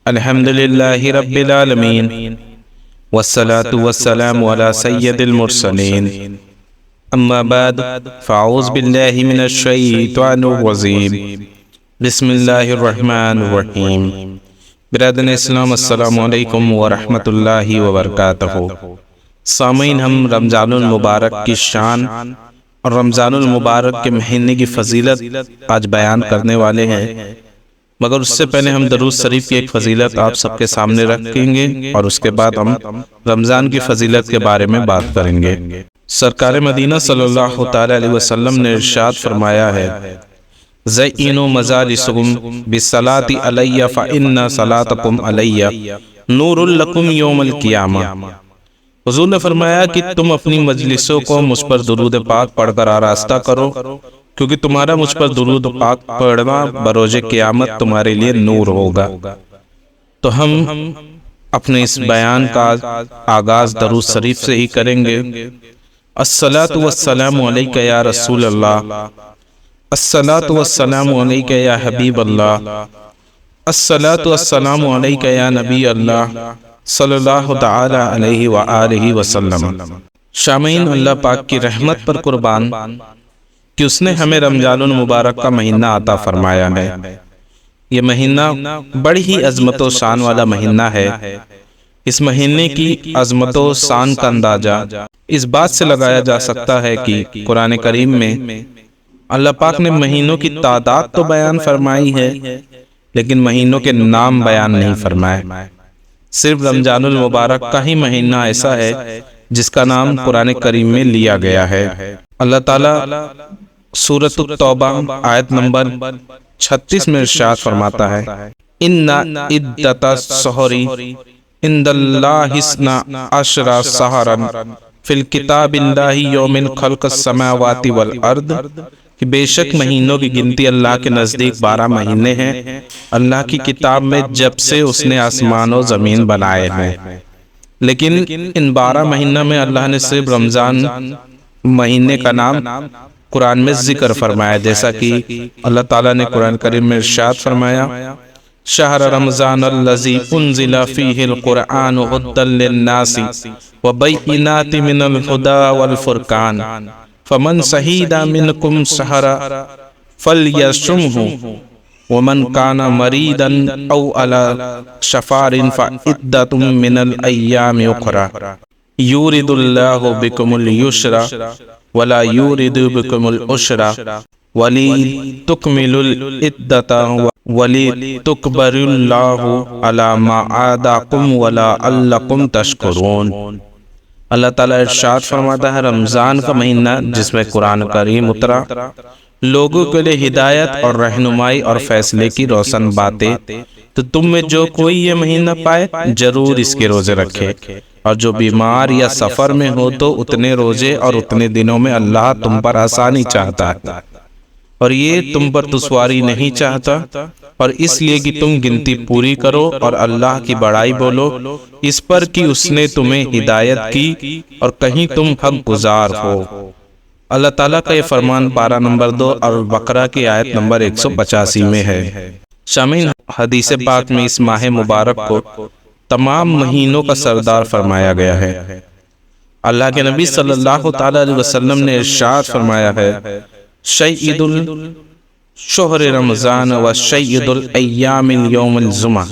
الحمدللہ رب العالمین والصلاة والسلام علی سید المرسلین اما بعد فاعوذ باللہ من الشیطان الرجیم بسم اللہ الرحمن الرحیم۔ برادران اسلام، السلام علیکم ورحمۃ اللہ وبرکاتہ۔ سامعین، ہم رمضان المبارک کی شان اور رمضان المبارک کے مہینے کی فضیلت آج بیان کرنے والے ہیں، مگر اس سے پہلے ہم درود شریف کی ایک فضیلت آپ سب کے سامنے رکھیں گے اور اس کے بعد ہم رمضان کی فضیلت کے بارے میں بات کریں گے۔ سرکار مدینہ صلی اللہ تعالی علیہ وسلم نے ارشاد فرمایا ہے، زینوا مجالسکم بالصلاۃ علی فإن صلاتکم علی نور لکم یوم القیامہ۔ حضور نے فرمایا کہ تم اپنی مجلسوں کو مجھ پر درود پاک پڑھ کر آراستہ کرو، کیونکہ تمہارا مجھ پر درود پاک پڑھنا بروز قیامت تمہارے لیے نور ہوگا۔ تو ہم اپنے اس بیان کا آغاز درود شریف سے ہی کریں گے۔ الصلاۃ والسلام علیک یا رسول اللہ، الصلاۃ والسلام علیک یا حبیب اللہ، الصلاۃ والسلام علیک یا نبی اللہ صلی اللہ تعالی علیہ وآلہ وسلم۔ شامعین، اللہ پاک کی رحمت پر قربان کہ اس نے ہمیں رمضان المبارک کا مہینہ عطا فرمایا ہے۔ یہ مہینہ بڑی ہی عظمت و شان والا مہینہ ہے۔ اس مہینے کی عظمت و شان کا اندازہ اس بات سے لگایا جا سکتا ہے کہ قرآن کریم میں اللہ پاک نے مہینوں کی تعداد تو بیان فرمائی ہے، لیکن مہینوں کے نام بیان نہیں فرمائے۔ صرف رمضان المبارک کا ہی مہینہ ایسا ہے جس کا نام قرآن کریم میں لیا گیا ہے۔ اللہ تعالیٰ سورۃ التوبہ آیت نمبر 36 میں ارشاد فرماتا ہے، ان عدۃ الشہر عند اللہ اثنا عشر شہرا فی الکتاب اللہ یوم خلق السماوات والارض، کہ بے شک مہینوں کی گنتی اللہ کے نزدیک 12 مہینے ہیں اللہ کی کتاب میں جب سے اس نے آسمان و زمین بنائے ہیں۔ لیکن ان 12 مہینوں میں اللہ نے صرف رمضان مہینے کا نام قرآن میں ذکر فرمایا، جیسا کہ اللہ تعالیٰ نے قرآن کریم میں ارشاد فرمایا، شہر رمضان الذی انزل فیہ القرآن ھدی للناس وبینات من الھدی والفرقان فمن شہد منکم الشہر فلیصمہ ومن کان مریضا او علی سفر فعدۃ من الایام اخری یورد اللہ بکم الیسر ولا یورد بکم العسر ولتکملوا العدۃ ولتکبروا اللہ علی ما ہداکم ولعلکم تشکرون۔ اللہ تعالیٰ ارشاد فرماتا ہے، رمضان کا مہینہ جس میں قرآن کریم اترا، لوگوں کے لیے ہدایت اور رہنمائی اور فیصلے کی روشن باتیں، تو تم میں جو کوئی یہ مہینہ پائے ضرور اس کے روزے رکھے، اور جو بیمار یا سفر میں ہو تو اتنے روزے اور اتنے دنوں میں اللہ تم پر آسانی چاہتا ہے، اور یہ تم پر دشواری نہیں چاہتا، اور اس لیے کہ تم گنتی پوری کرو اور اللہ کی بڑائی بولو، اس پر کہ اس نے تمہیں ہدایت کی اور کہیں تم حق گزار ہو۔ اللہ تعالیٰ کا یہ فرمان پارہ نمبر 2 اور بقرہ کی آیت نمبر 185 میں ہے۔ شامعین، حدیث پاک میں اس ماہ مبارک کو تمام مہینوں کا سردار فرمایا گیا ہے۔ اللہ کے نبی صلی اللہ تعالی علیہ وسلم نے ارشاد فرمایا ہے، سید الشہر رمضان و سید الایام یوم الجمعہ،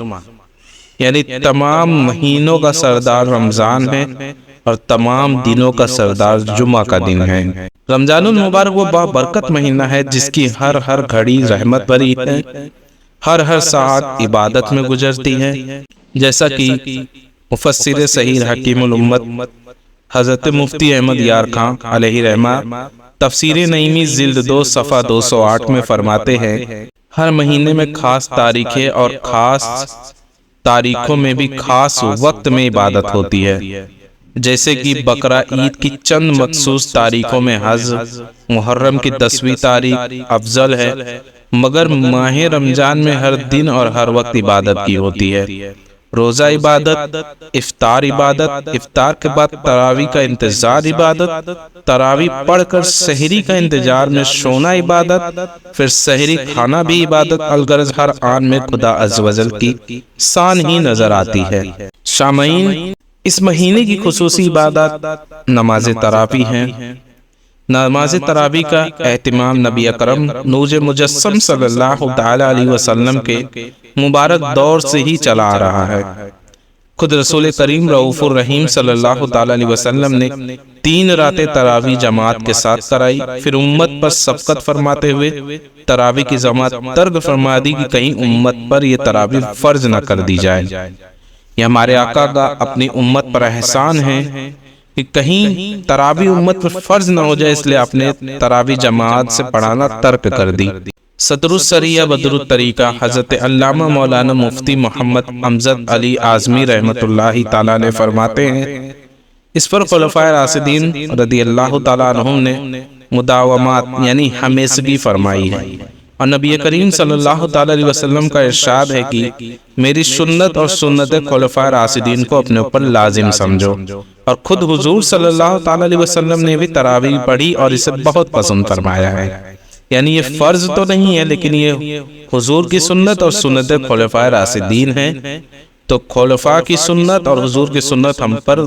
یعنی تمام مہینوں کا سردار رمضان ہے اور تمام دنوں کا سردار جمعہ کا دن ہے۔ رمضان المبارک وہ بابرکت مہینہ ہے جس کی ہر گھڑی رحمت بھری ہے، ہر ساعت عبادت میں گزرتی ہے، جیسا کہ مفسر صحیح حکیم الامت حضرت مفتی احمد یار خان علیہ رحمہ تفسیر نعیمی جلد 2 صفحہ 208 میں فرماتے ہیں، ہر مہینے میں خاص تاریخیں اور خاص تاریخوں میں بھی خاص وقت میں عبادت ہوتی ہے، جیسے کہ بقرہ عید کی چند مخصوص تاریخوں میں حج، محرم کی 10ویں تاریخ افضل ہے، مگر ماہ رمضان میں ہر دن اور ہر وقت عبادت کی ہوتی ہے، روزہ عبادت، افطار عبادت، افطار کے بعد تراویح کا انتظار عبادت، تراویح پڑھ کر سحری کا انتظار میں سونا عبادت، پھر سحری کھانا بھی عبادت، الغرض ہر آن میں خدا عز و جل کی شان ہی نظر آتی ہے۔ سامعین، اس مہینے کی خصوصی عبادت نماز تراویح ہے۔ نماز تراویح کا اہتمام نبی اکرم نور مجسم صلی اللہ تعالی علیہ وسلم کے مبارک دور سے ہی چلا آ رہا ہے۔ خود رسول کریم رؤوف الرحیم صلی اللہ تعالی علیہ وسلم نے 3 راتیں تراویح جماعت کے ساتھ کرائی، پھر امت پر سبقت فرماتے ہوئے تراویح کی جماعت ترک فرما دی کہ کہیں امت پر یہ تراویح فرض نہ کر دی جائے۔ یہ ہمارے آقا کا اپنی امت پر احسان ہے کہ کہیں تراویح امت پر فرض نہ ہو جائے، اس لیے آپ نے تراویح جماعت سے پڑھانا ترک کر دی۔ صدر السریہ بدر الطریقہ حضرت علامہ مولانا مفتی محمد امجد علی اعظمی رحمۃ اللہ تعالیٰ علیہ فرماتے ہیں، اس پر خلفائے راشدین رضی اللہ تعالیٰ عنہم نے مداومات یعنی ہمیشگی فرمائی ہے، اور نبی کریم صلی اللہ تعالیٰ علیہ وسلم کا ارشاد ہے کہ میری سنت اور سنت خلفائے راشدین کو اپنے اوپر لازم سمجھو، اور خود حضور صلی اللہ تعالیٰ علیہ وسلم نے بھی تراویح پڑھی اور اسے بہت پسند فرمایا ہے۔ یعنی یہ فرض تو نہیں ہے، لیکن یہ حضور کی سنت اور سنت خلفائے راشدین ہے، تو خلفاء کی سنت اور حضور کی سنت ہم پر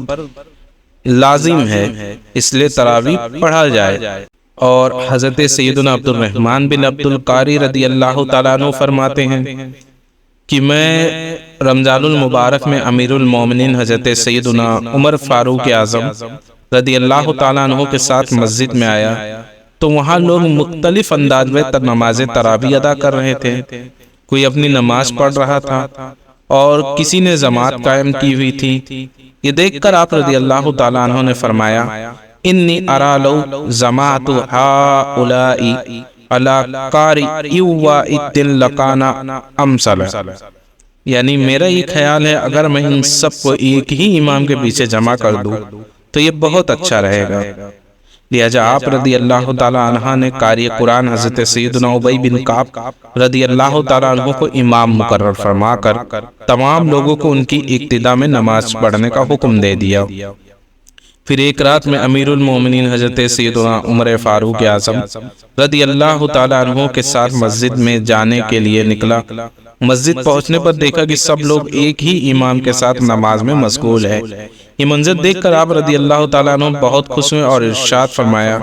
لازم ہے، اس لیے تراویح پڑھا جائے۔ اور حضرت سیدنا عبد الرحمن بن عبد القاری رضی اللہ تعالیٰ عنہ فرماتے ہیں کہ میں رمضان المبارک میں امیر المومنین حضرت سیدنا عمر فاروق اعظم رضی اللہ تعالیٰ عنہ کے ساتھ مسجد میں آیا تو وہاں لوگ مختلف انداز میں نماز تراویح ادا کر رہے تھے۔ کوئی اپنی نماز پڑھ رہا تھا اور کسی نے جماعت قائم کی ہوئی تھی۔ یہ دیکھ کر آپ رضی اللہ تعالیٰ عنہ نے فرمایا، انی ارا لو جماعت ہؤلاء علی قارئ واحد لکان امثل، یعنی میرا یہ خیال ہے اگر میں ان سب کو ایک ہی امام کے پیچھے جمع کر دوں تو یہ بہت اچھا رہے گا۔ لہذا آپ رضی اللہ تعالیٰ عنہ نے قاری قرآن حضرت سیدنا ابی بن کعب رضی اللہ تعالیٰ عنہ کو امام مقرر فرما کر تمام لوگوں کو ان کی اقتداء میں نماز پڑھنے کا حکم دے دیا۔ پھر ایک رات میں امیر المومنین حضرت سیدنا عمر فاروق اعظم رضی اللہ تعالیٰ عنہ کے ساتھ مسجد میں جانے کے لیے نکلا۔ مسجد پہنچنے پر دیکھا کہ سب لوگ ایک ہی امام کے ساتھ نماز میں مشغول ہے۔ یہ منظر دیکھ کر آپ رضی اللہ تعالیٰ عنہ بہت خوش ہوئے اور ارشاد فرمایا،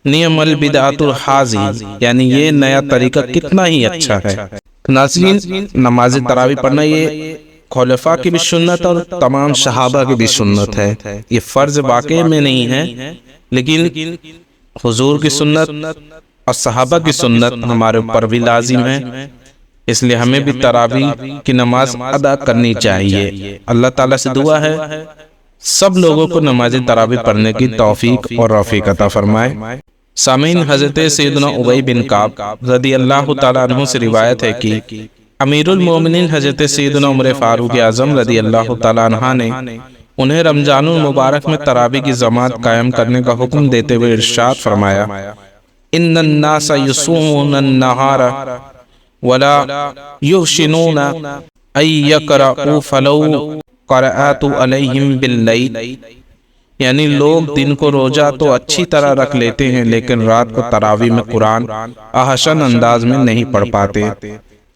نعم البدعۃ الحاذی، یعنی یہ نیا طریقہ کتنا ہی اچھا ہے۔ ناظرین، نماز تراویح پڑھنا یہ خلفاء کی بھی سنت اور تمام صحابہ کی بھی سنت ہے۔ یہ فرض واقع میں نہیں ہے، لیکن حضور کی سنت اور صحابہ کی سنت ہمارے اوپر بھی لازم ہے، اس لیے ہمیں بھی تراویح کی نماز ادا کرنی چاہیے۔ اللہ تعالیٰ سے دعا ہے سب لوگوں کو نماز تراویح پڑھنے کی توفیق اور رفیق عطا فرمائے۔ سامعین، حضرت سیدنا ابی بن کعب رضی اللہ تعالیٰ عنہ سے روایت ہے کہ امیر المومنین حضرت سیدنا عمر فاروق اعظم رضی اللہ تعالیٰ عنہ نے انہیں رمضان المبارک میں تراویح کی جماعت قائم کرنے کا حکم دیتے ہوئے ارشاد فرمایا، ان الناس یصومون النہار ولا یحسنون ان یقرؤوا فلو قرأت علیہم باللیل، یعنی لوگ دن کو روزہ تو اچھی طرح رکھ لیتے ہیں لیکن رات کو تراویح میں قرآن احسن انداز میں نہیں پڑھ پاتے۔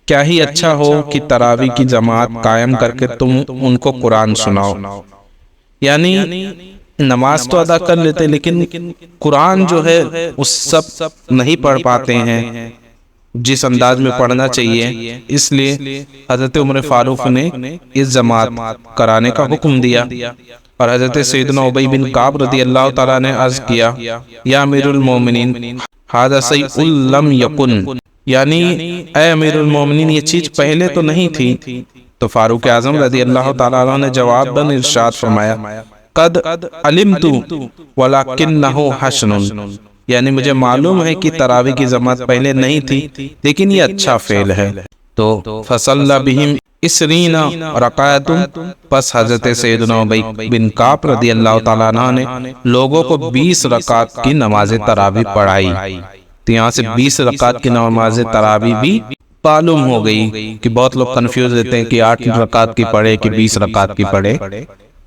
کیا ہی اچھا ہو کہ تراویح کی جماعت قائم کر کے تم ان کو قرآن سناؤ، یعنی نماز تو ادا کر لیتے لیکن قرآن جو ہے اس سب نہیں پڑھ پاتے ہیں جس انداز میں پڑھنا چاہیے۔ اس لیے حضرت عمر فاروق نے اس جماعت کرانے کا حکم دیا، اور حضرت سیدنا ابی بن کعب رضی اللہ تعالیٰ نے عرض کیا، یا امیر المومنین ھذا شیء لم یکن، یعنی اے امیر المومنین یہ چیز پہلے تو نہیں تھی۔ تو فاروق اعظم رضی اللہ تعالیٰ عنہ نے جواب دن ارشاد فرمایا، قد علمت ولکنہ حسن، یعنی مجھے معلوم ہے کہ تراویح کی جماعت پہلے نہیں تھی لیکن یہ اچھا فعل ہے۔ تو فصلی بہم 20 رکعۃ، پس حضرت سیدنا ابی بن کعب رضی اللہ تعالیٰ عنہ نے لوگوں کو 20 رکعت کی نماز تراویح پڑھائی۔ تو یہاں سے 20 رکعت کی نماز تراویح بھی معلوم ہو گئی کہ بہت لوگ کنفیوز رہتے ہیں کہ 8 رکعت کی پڑھے کہ 20 رکعت کی پڑھے،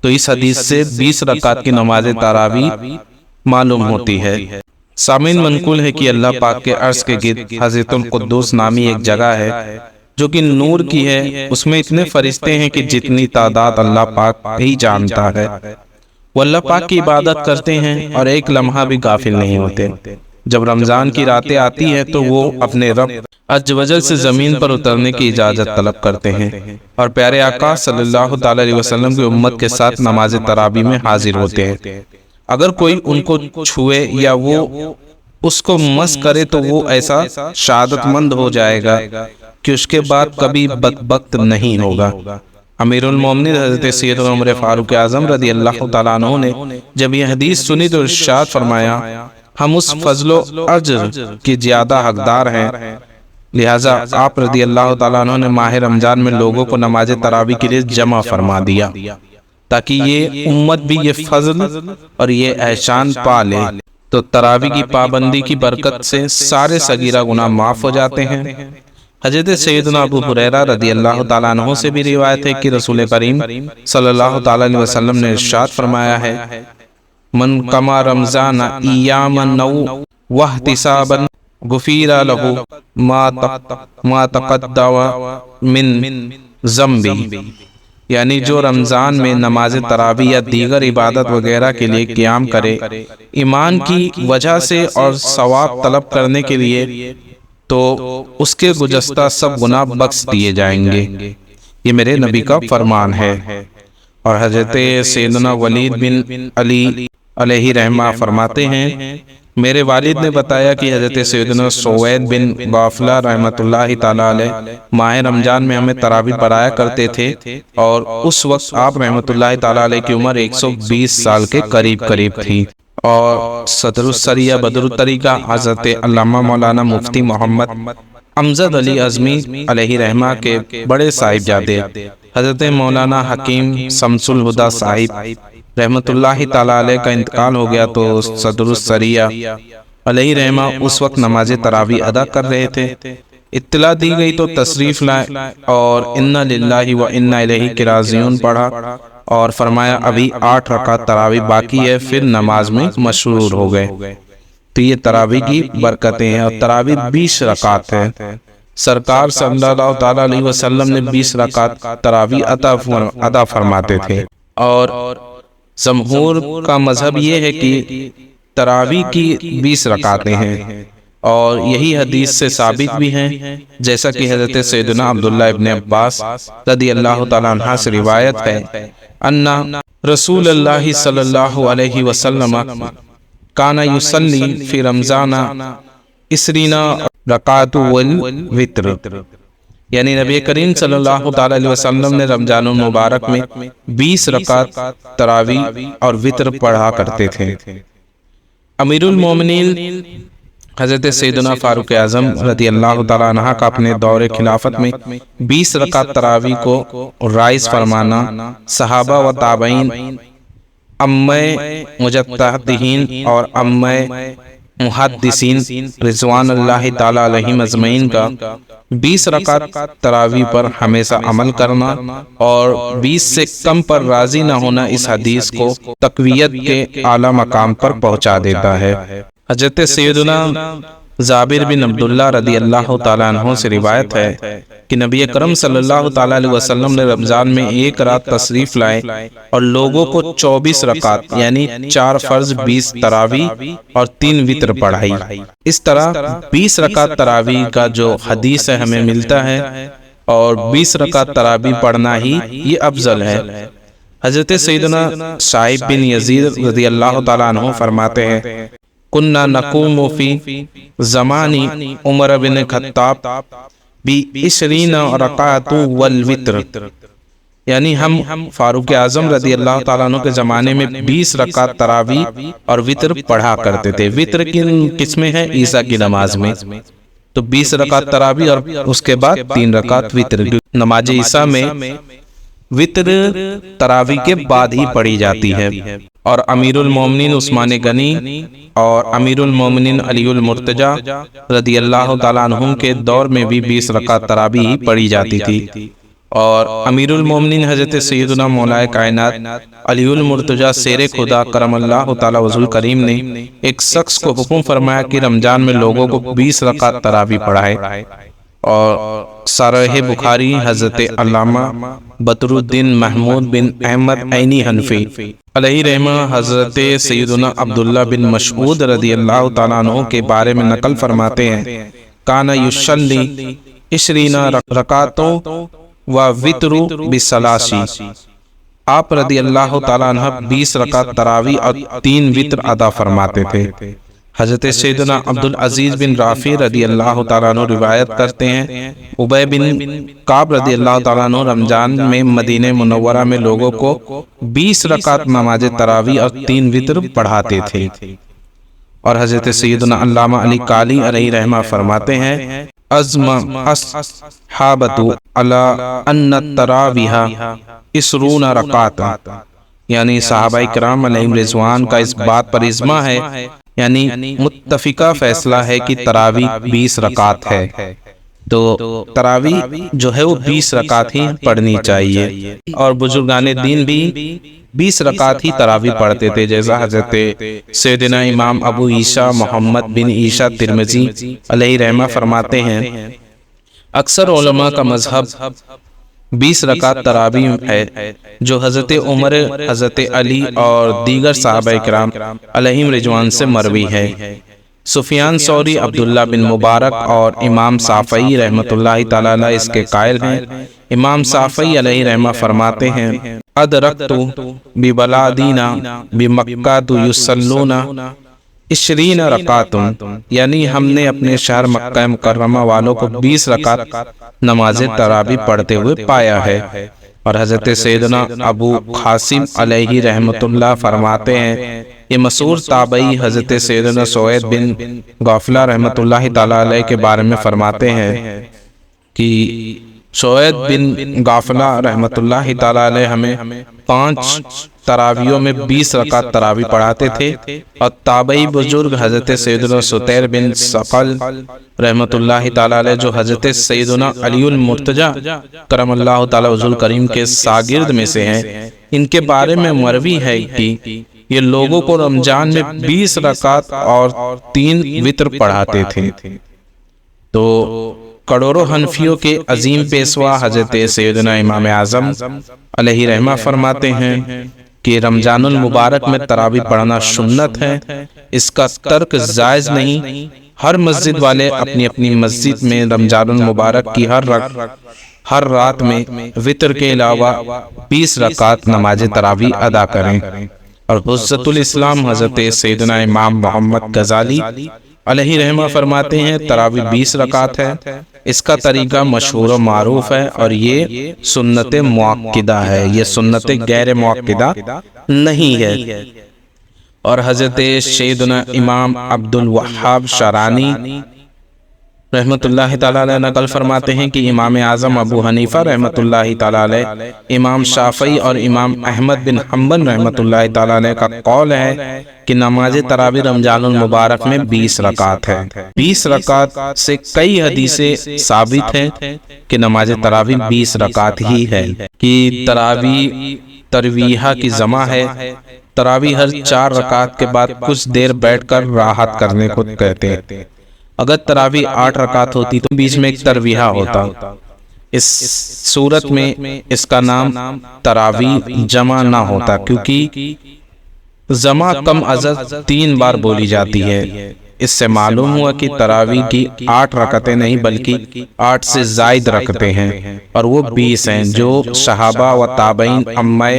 تو اس حدیث سے 20 رکعت کی نماز تراویح معلوم ہوتی ہے۔ سامعین، منقول ہے کہ اللہ پاک کے عرش کے گرد حضرت القدوس نامی ایک جگہ ہے جو کہ نور کی ہے، اس میں اتنے فرشتے ہیں کہ جتنی تعداد اللہ پاک ہی جانتا ہے۔ وہ اللہ پاک کی عبادت کرتے ہیں اور ایک لمحہ بھی غافل نہیں ہوتے۔ جب رمضان کی راتیں آتی ہیں تو وہ اپنے رب عز و جل سے زمین پر اترنے کی اجازت طلب کرتے ہیں اور پیارے آقا صلی اللہ تعالی علیہ وسلم کی امت کے ساتھ نماز تراویح میں حاضر ہوتے ہیں۔ اگر کوئی ان کو چھوئے یا وہ اس کو مس کرے تو وہ ایسا شہادت مند ہو جائے گا کہ اس کے بعد کبھی بدبخت نہیں ہوگا۔ امیر المومنین حضرت سیدنا عمر فاروق اعظم رضی اللہ تعالیٰ عنہ نے جب یہ حدیث سنی تو ارشاد فرمایا، ہم اس فضل و اجر کی زیادہ حقدار ہیں، لہٰذا آپ رضی اللہ تعالیٰ عنہ نے ماہ رمضان میں لوگوں کو نماز تراویح کے لیے جمع فرما دیا تاکہ یہ امت بھی یہ فضل اور یہ احسان پا لے۔ تو تراویح کی پابندی کی برکت سے سارے صغیرہ گناہ معاف ہو جاتے ہیں۔ حضرت سیدنا ابو ہریرہ رضی اللہ تعالیٰ عنہ سے بھی روایت ہے کہ رسول کریم صلی اللہ تعالیٰ علیہ وسلم نے ارشاد فرمایا ہے، من قام رمضان ایاما واحتسابا غفر لہ ما تقدم من ذنبہ، یعنی جو رمضان میں نماز تراویح یا دیگر عبادت وغیرہ کے لیے قیام کرے ایمان کی وجہ سے اور ثواب طلب کرنے کے لیے، تو اس کے گزشتہ سب گناہ بخش دیے جائیں گے۔ یہ میرے نبی کا فرمان ہے۔ اور حضرت سیدنا ولید بن علی علیہ رحمہ فرماتے ہیں، میرے والد نے بتایا کہ حضرت سیدنا سوید بن غافلہ رحمۃ اللہ تعالیٰ علیہ ماہ رمضان میں ہمیں تراویح پڑھایا کرتے تھے، اور اس وقت آپ رحمۃ اللہ تعالیٰ علیہ کی عمر 120 سال کے قریب تھی۔ اور صدر السریہ بدر الطریقہ حضرت علامہ مولانا مفتی محمد امجد علی اعظمی علیہ رحمہ کے بڑے صاحبزادے حضرت مولانا حکیم شمس الہدیٰ صاحب رحمۃ اللہ تعالیٰ علیہ کا انتقال ہو گیا، تو صدر السریہ علیہ رحمہ اس وقت نماز تراویح ادا کر رہے تھے۔ اطلاع دی گئی تو تشریف لائے اور انا للہ و انا الیہ راجعون پڑھا اور فرمایا ابھی 8 رکعت تراویح باقی ہے، پھر نماز میں مشغول ہو گئے۔ تو یہ تراویح کی برکتیں ہیں، اور تراویح 20 رکعت ہے۔ سرکار صلی اللہ تعالیٰ علیہ وسلم نے 20 رکعت تراویح ادا فرماتے تھے، اور جمہور کا مذہب یہ ہے کہ تراویح کی 20 رکعتیں ہیں، اور یہی حدیث سے ثابت بھی ہیں، جیسا کہ حضرت سیدنا عبداللہ ابن عباس رضی اللہ تعالیٰ عنہ سے روایت ہے، ان رسول اللہ صلی اللہ علیہ وسلم کان یصلی فی رمضان 20 رکعت والوتر، یعنی نبی کریم صلی اللہ تعالیٰ علیہ وسلم نے رمضان المبارک میں 20 رکعت تراویح اور وتر پڑھا کرتے تھے۔ امیر المومنین حضرت سیدنا فاروق اعظم رضی اللہ تعالیٰ عنہ کا اپنے دور خلافت میں 20 رکعت تراویح کو رائج فرمانا صحابہ و تابعین، ائمہ مجتہدین اور ائمہ محدثین رضوان اللہ تعالیٰ علیہم اجمعین کا 20 رکعت تراویح پر ہمیشہ عمل کرنا اور 20 سے کم پر راضی نہ ہونا اس حدیث کو تقویت کے اعلیٰ مقام پر پہنچا دیتا ہے۔ حضرت سیدنا جابر بن عبداللہ رضی اللہ تعالیٰ عنہ سے روایت ہے کہ نبی اکرم صلی اللہ تعالیٰ علیہ وسلم نے رمضان میں ایک رات تشریف لائے اور لوگوں کو 24 رکعت یعنی 4 فرض 20 تراویح اور 3 وتر پڑھائی۔ اس طرح 20 رکعت تراویح کا جو حدیث ہے ہمیں ملتا ہے، اور 20 رکعت تراویح پڑھنا ہی یہ افضل ہے۔ حضرت سیدنا صاحب بن یزید رضی اللہ تعالیٰ عنہ فرماتے ہیں، کننا نقوم فی زمان عمر بن خطاب ب20 رکعت والوتر، یعنی ہم فاروق اعظم رضی اللہ تعالیٰ عنہ کے زمانے میں 20 رکعت تراویح اور وتر پڑھا کرتے تھے۔ وتر کی قسمیں ہیں عیسیٰ کی نماز میں، تو 20 رکعت تراویح اور اس کے بعد 3 رکعت وتر۔ نماز عیسیٰ میں وطر تراوی کے بعد ہی پڑھی جاتی ہے، اور امیر المومنین عثمان غنی اور امیر المومنین علی المرتضیٰ رضی اللہ تعالیٰ عنہم کے دور میں بھی 20 رکعت تراوی ہی پڑھی جاتی تھی، اور امیر المومنین حضرت سیدنا مولا کائنات علی المرتضیٰ شیر خدا کرم اللہ تعالیٰ وجہ الکریم نے ایک شخص کو حکم فرمایا کہ رمضان میں لوگوں کو 20 رکعت تراوی پڑھائے، اور شارح بخاری حضرت علامہ بدر الدین محمود بن احمد عینی حنفی علیہ رحمہ حضرت سیدنا عبداللہ بن مسعود رضی اللہ تعالیٰ عنہ کے بارے میں نقل فرماتے ہیں، کانا یصلی 20 رکعتوں و وطر بثلاث، آپ رضی اللہ تعالیٰ عنہ 20 رکعت تراوی اور 3 وطر ادا فرماتے تھے۔ حضرت سیدنا عبدالعزیز بن رافع رضی اللہ تعالیٰ عنہ روایت کرتے ہیں، ابی بن کعب رضی اللہ تعالیٰ عنہ رمضان میں مدینہ منورہ میں لوگوں کو 20 رکعت نماز تراوی اور 3 وطر پڑھاتے تھے، اور حضرت سیدنا علامہ علی قاری علیہ رحمہ فرماتے ہیں، عزم اصحابۃ علی ان التراویح 20 رکعت، یعنی صحابہ کرام علیہم رضوان کا اس بات پر اجماع ہے، یعنی متفقہ فیصلہ ہے کہ تراوی 20 رکعت ہے، تو تراوی جو ہے وہ 20 رکعت ہی پڑھنی چاہیے، اور بزرگان دین بھی 20 رکعت ہی تراوی پڑھتے تھے، جیسا حضرت سیدنا امام ابو عیسیٰ محمد بن عیسیٰ ترمذی علیہ رحمہ فرماتے ہیں، اکثر علماء کا مذہب 20 رکعت تراوی ہے، جو حضرت عمر، حضرت علی اور دیگر صحابہ کرام علیہم رضوان سے مروی ہے۔ سفیان ثوری، عبداللہ بن مبارک اور امام شافعی رحمۃ اللہ تعالیٰ علیہ اس کے قائل ہیں۔ امام شافعی علیہ رحمہ فرماتے ہیں، ادرکت ببلادینا بمکہ یصلون 20 رکعت، یعنی ہم نے اپنے شہر مکہ مکرمہ والوں کو 20 رکعت نماز تراوی پڑھتے ہوئے پایا ہے، اور حضرت سیدنا ابو قاسم علیہ رحمۃ اللہ فرماتے ہیں، یہ مشہور تابعی حضرت سیدنا سعید بن غافلہ رحمۃ اللہ تعالیٰ علیہ کے بارے میں فرماتے ہیں کہ سعید بن غافلہ رحمۃ اللہ تعالیٰ علیہ ہمیں 5 تراویوں میں 20 رکعت تراوی پڑھاتے تھے، اور تابعی بزرگ حضرت سیدنا ستیر بن ثقل رحمۃ اللہ تعالیٰ علیہ جو حضرت سیدنا علی المرتضیٰ کرم اللہ تعالیٰ وجہ الکریم کے شاگرد میں سے ہیں، ان کے بارے میں مروی ہے کہ یہ لوگوں کو رمضان میں 20 رکعت اور 3 وطر پڑھاتے تھے۔ تو کروڑوں حنفیوں کے عظیم پیشوا حضرت سیدنا امام اعظم علیہ رحمہ فرماتے ہیں کہ رمضان المبارک میں تراوی پڑھنا سنت ہے، اس کا ترک جائز نہیں۔ ہر مسجد والے اپنی اپنی مسجد میں رمضان المبارک کی ہر رات میں وطر کے علاوہ 20 رکعت نماز تراوی ادا کریں، اور حجت الاسلام حضرت سیدنا امام محمد غزالی علیہ رحمہ فرماتے ہیں، تراوی 20 رکعت ہے، اس کا طریقہ مشہور و معروف ہے، اور یہ سنت مؤکدہ ہے، یہ سنت غیر مؤکدہ نہیں ہے۔ اور حضرت سیدنا امام عبد الوہاب شارانی رحمۃ اللہ تعالیٰ علیہ نقل فرماتے ہیں کہ امام اعظم ابو حنیفہ رحمۃ اللہ تعالیٰ علیہ، امام شافعی اور امام احمد بن حنبل رحمۃ اللہ تعالیٰ علیہ کا قول ہے کہ نماز تراوی رمضان المبارک میں 20 رکعت ہے۔ 20 رکعت سے کئی حدیثیں ثابت ہیں کہ نماز تراوی 20 رکعت ہی ہے، کہ تراوی ترویحہ کی جمع ہے۔ تراوی ہر 4 رکعت کے بعد کچھ دیر بیٹھ کر راحت کرنے کو کہتے ہیں۔ اگر تراوی 8 رکعت ہوتی تو بیچ میں ایک ترویحہ ہوتا، اس صورت میں اس کا نام تراوی جمع نہ ہوتا، کیونکہ جمع کم از 3 بار بولی جاتی ہے۔ اس سے معلوم ہوا کہ تراوی کی 8 رکعتیں نہیں بلکہ 8 سے زائد رکعتیں ہیں، اور وہ 20 ہیں، جو صحابہ و تابعین، ائمہ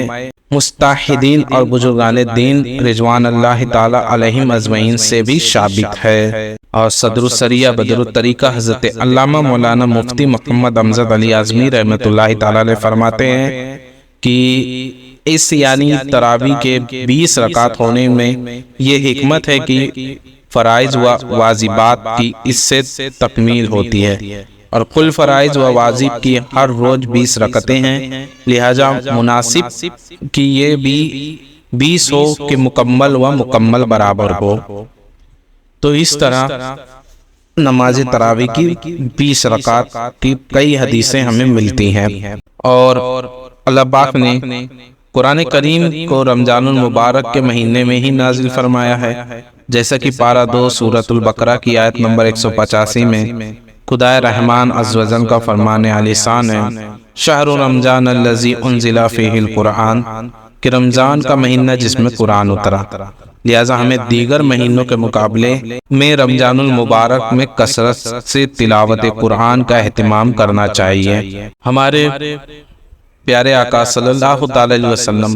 مجتہدین اور بزرگان دین رضوان اللہ تعالی علیہم اجمعین سے بھی ثابت ہے۔ اور صدر السریہ بدر الطریقہ حضرت علامہ مولانا مفتی محمد امجد علی اعظمی رحمۃ اللہ تعالی علیہ فرماتے ہیں کہ اس یعنی تراوی کے 20 رکعت ہونے میں یہ حکمت ہے کہ فرائض و واجبات کی اس سے تکمیل ہوتی ہے، اور کل فرائض و واجب کی ہر روز 20 رکعتیں ہیں، لہذا مناسب کہ یہ بھی 20 ہو کہ مکمل و مکمل برابر ہو۔ تو اس طرح نماز تراویح کی 20 رکعت کی کئی حدیثیں ہمیں ملتی ہیں، اور اللہ پاک نے قرآن کریم کو رمضان المبارک کے مہینے میں ہی نازل فرمایا ہے، جیسا کہ پارہ 2 سورۃ البقرہ کی آیت نمبر 185 میں خدائے رحمان عز و جل کا فرمان عالی شان ہے، شہر رمضان الذی انزل فیہ القرآن، کہ رمضان کا مہینہ جس میں قرآن اترا، لہذا ہمیں دیگر مہینوں کے مقابلے میں رمضان المبارک میں کثرت سے تلاوت قرآن کا اہتمام کرنا چاہیے۔ ہمارے پیارے آقا صلی اللہ تعالی علیہ وسلم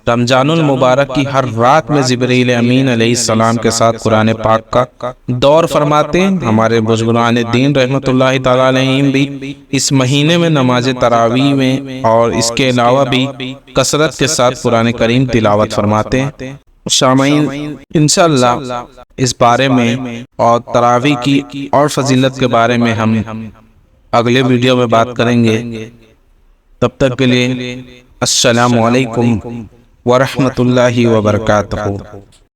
رمضان المبارک کی ہر رات میں جبرائیل امین علیہ السلام کے ساتھ قرآن پاک کا دور فرماتے ہیں۔ ہمارے بزرگان دین رحمۃ اللہ تعالی علیہم بھی اس مہینے میں نماز تراویح میں اور اس کے علاوہ بھی کثرت کے ساتھ قرآن کریم تلاوت فرماتے ہیں۔ سامعین، انشاءاللہ اس بارے میں اور تراویح کی اور فضیلت کے بارے میں ہم اگلے ویڈیو میں بات کریں گے۔ تب تک کے لیے السلام علیکم ورحمۃ اللہ وبرکاتہ۔